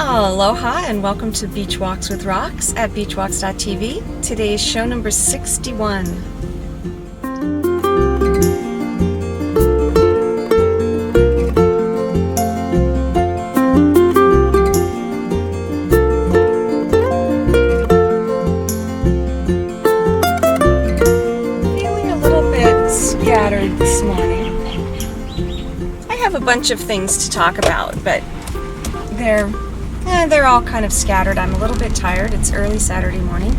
Aloha and welcome to Beachwalks with Rocks at beachwalks.tv. Today is show number 61. Feeling a little bit scattered this morning. I have a bunch of things to talk about, but they're all kind of scattered. I'm a little bit tired. It's early Saturday morning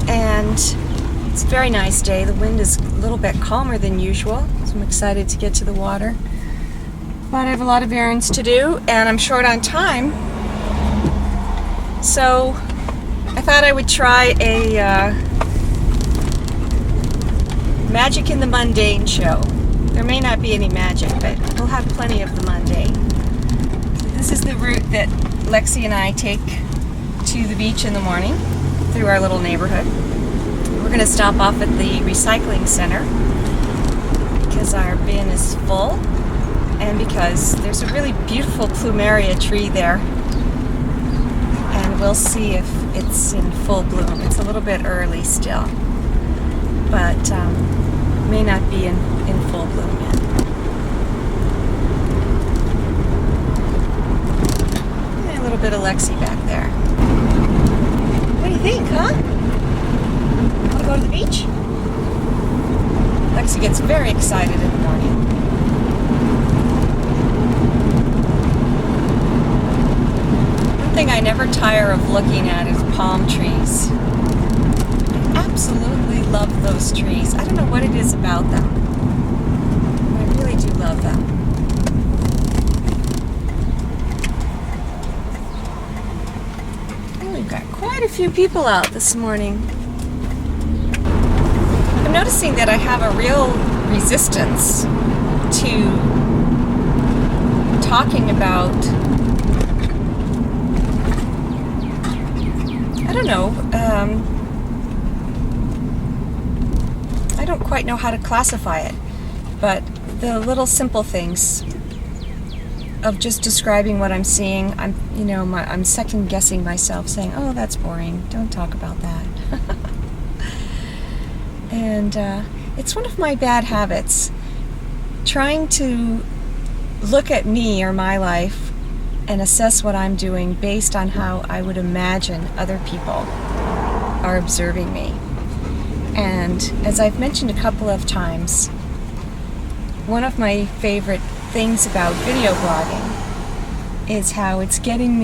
and it's a very nice day. The wind is a little bit calmer than usual, so I'm excited to get to the water. But I have a lot of errands to do and I'm short on time. So I thought I would try a magic in the mundane show. There may not be any magic, but we'll have plenty of the mundane. This is the route that Lexi and I take to the beach in the morning through our little neighborhood. We're going to stop off at the recycling center because our bin is full and because there's a really beautiful plumeria tree there, and we'll see if it's in full bloom. It's a little bit early still, but may not be in full bloom yet. A little bit of Lexi back there. What do you think, huh? Want to go to the beach? Lexi gets very excited in the morning. One thing I never tire of looking at is palm trees. I absolutely love those trees. I don't know what it is about them. I really do love them. We've got quite a few people out this morning. I'm noticing that I have a real resistance to talking about, I don't know, I don't quite know how to classify it, but the little simple things of just describing what I'm seeing. I'm second guessing myself, saying, "Oh, that's boring. Don't talk about that." And it's one of my bad habits, trying to look at me or my life and assess what I'm doing based on how I would imagine other people are observing me. And as I've mentioned a couple of times, one of my favorite things about video blogging is how it's breaking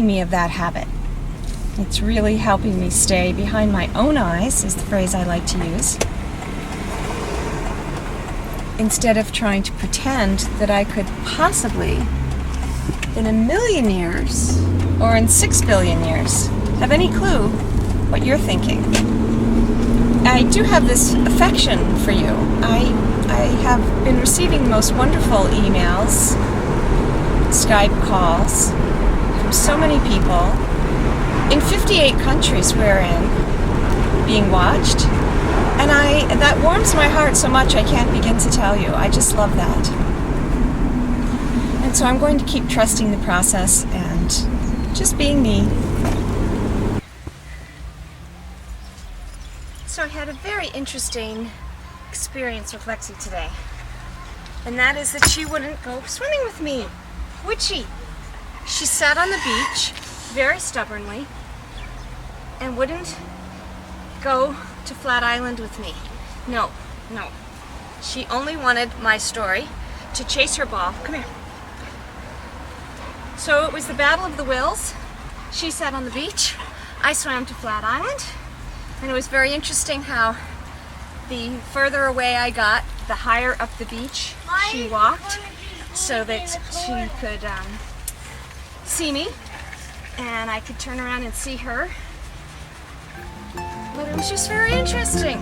me of that habit. It's really helping me stay behind my own eyes, is the phrase I like to use, instead of trying to pretend that I could possibly, in 1,000,000 years, or in 6 billion years, have any clue what you're thinking. I do have this affection for you. I have been receiving the most wonderful emails, Skype calls from so many people in 58 countries we're in, being watched, and that warms my heart so much I can't begin to tell you. I just love that. And so I'm going to keep trusting the process and just being me. So I had a very interesting experience with Lexi today, and that is that she wouldn't go swimming with me, would she? She sat on the beach very stubbornly and wouldn't go to Flat Island with me. No. She only wanted my story to chase her ball. Come here. So it was the battle of the wills. She sat on the beach, I swam to Flat Island, and it was very interesting how the further away I got, the higher up the beach she walked so that she could see me and I could turn around and see her. But it was just very interesting.